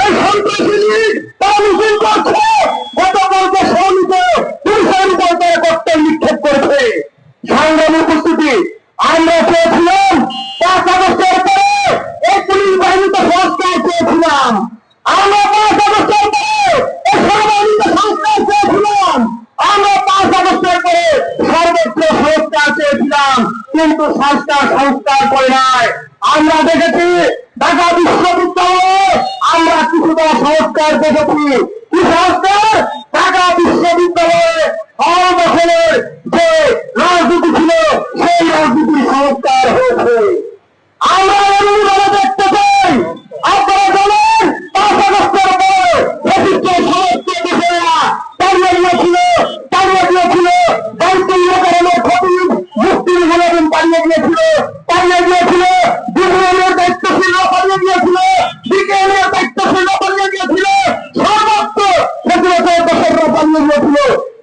এই সন্ত্রাসী তারা মিছিল করছে, গতকালকে শ্রমিকে পুলিশের উপর তারা ককটেল নিক্ষেপ করেছে। সংগ্রামী উপস্থিতি, আমরা চেয়েছিলাম 5 আগস্টের পরে এই পুলিশ বাহিনীতে সংস্কার চেয়েছিলাম, আমরা 5 আগস্টের পরে এই সেনাবাহিনীতে সংস্কার চেয়েছিলাম, আমরা 5 আগস্টের পরে সর্বত্র সংস্কার চেয়েছিলাম, কিন্তু সংস্কার করে নাই। আমরা দেখেছি ঢাকা বিশ্ববিদ্যালয়ে আমরা কিছুটা সংস্কার দেখেছি। কি সংস্কার? ঢাকা বিশ্ববিদ্যালয়ে হল দখলের যে রাজনীতি ছিল সেই রাজনীতির সংস্কার হয়েছে। আমরা এমনিভাবে দেখতে চাই, আপনারা জানেন 5 আগস্টের পরে প্রতিটি সমস্ত বিষয়রা দাঁড়িয়ে গিয়েছিল, দায়িত্বহীন কারণে খতিব মুফতির মুলাজিম পালিয়ে গিয়েছিল, বিভাগীয় দায়িত্বশীলরা পালিয়ে গিয়েছিল, বিজ্ঞানের দায়িত্বশীলরা পালিয়ে গিয়েছিল, সর্বত্র প্রতিরোধের দর্শকরা পালিয়ে গিয়েছিল।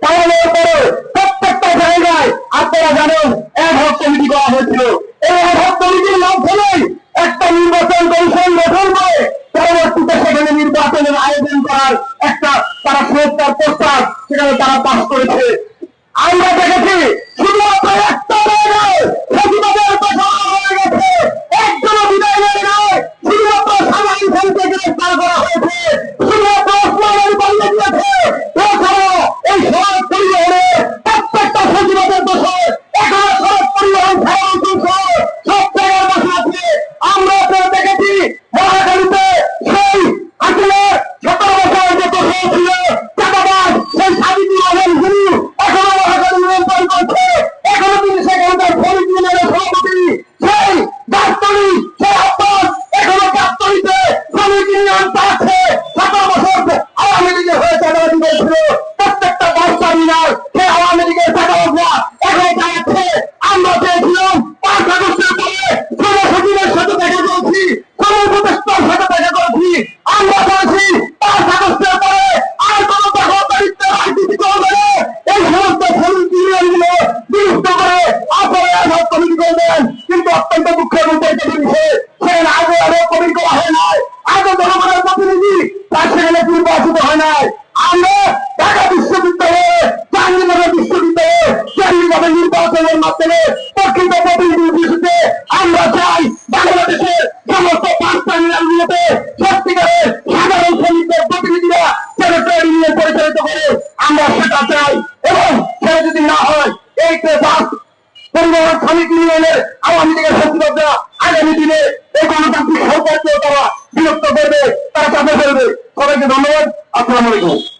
পালানোর পরে প্রত্যেকটা জায়গায় আপনারা জানেন অ্যাডহক কমিটি করা হয়েছিল। এই অ্যাডহক কমিটির মাধ্যমেই একটা নির্বাচন কমিশন গঠন করে পরবর্তীতে সেখানে নির্বাচনের আয়োজন করার একটা তারা সংস্কার প্রস্তাব সেখানে তারা পাস করেছে। আমরা দেখেছি শুধুমাত্র একটা জায়গায় প্রতিবাদের ঘোষণা হয়ে গেছে, একজনও বিদায় নেয় নয়, শুধুমাত্র সাধারণ খানকে গ্রেফতার করা হয়েছে, শুধুমাত্র ওসমান আলী পালিয়ে গিয়েছে। এছাড়াও এই সড়ক পরিবহনে প্রত্যেকটা প্রতিবাদের বসে এখনো সড়ক পরিবহন সাধারণ সব জায়গায় বসে আছে। আমরা আপনারা দেখেছি মহাখালীতে সেই আসলে 17 বছর যে বসে ছিল চাঁদাবাজ সেই সাবিকুর রহমান গুরু এখনো মহাখালী নিয়ন্ত্রণ করছে, এখনো তিনি সেখানকার ফরিদ ইউনিয়নের সভাপতি, সেই গাবতলী সেই আব্বাস এখনো গাবতলীতে শ্রমিক ইউনিয়ন চাচ্ছে। 17 বছর আওয়ামী লীগের হয়ে চাঁদাবাজি করেছিল, প্রত্যেকটা বাচ্চা মিনার সেই আওয়ামী লীগের চাঁদাবাজরা এখনো চালাচ্ছে। আমরা চেয়েছিলাম 5 আগস্টের পরে শ্রম সচিবের সাথে দেখা করেছি, শ্রম উপদেষ্টার সাথে দেখা করেছি, আমরা চাইছি 5 আগস্টের পরে আর কোন দখলদারিত্বের রাজনীতি করবে না। এই সমস্ত শ্রমিক ইউনিয়নগুলো বিরুদ্ধ করে আপনারা অ্যাডহক কমিটি করবেন, কিন্তু অত্যন্ত দুঃখের বিষয় সেখানে আগে অ্যাডহক কমিটি করা হয় নাই, আগে জনগণের প্রতিনিধি তার সেখানে নির্বাচিত হয় নাই। আমরা ঢাকা বিশ্ববিদ্যালয়ে জাহাঙ্গীরনগর বিশ্ববিদ্যালয়ে কেন্দ্রীয়ভাবে নির্বাচনের মাধ্যমে প্রকৃত প্রতিনিধি হিসেবে আমরা চাই বাংলাদেশের সমস্ত 5 টার্মিনালগুলোতে সত্যিকারের সাধারণ শ্রমিকদের প্রতিনিধিরা যেন ট্রেড ইউনিয়ন পরিচালিত করে, আমরা সেটা চাই। এবং সেটা যদি না হয় এই বাস পরিবহন শ্রমিক ইউনিয়নের আওয়ামী লীগের সচিবরা আগামী দিনে এই গণতান্ত্রিক সরকারকেও তারা বিরক্ত করবে, তারা চাপে ফেলবে। সবাইকে ধন্যবাদ। আসসালামু আলাইকুম।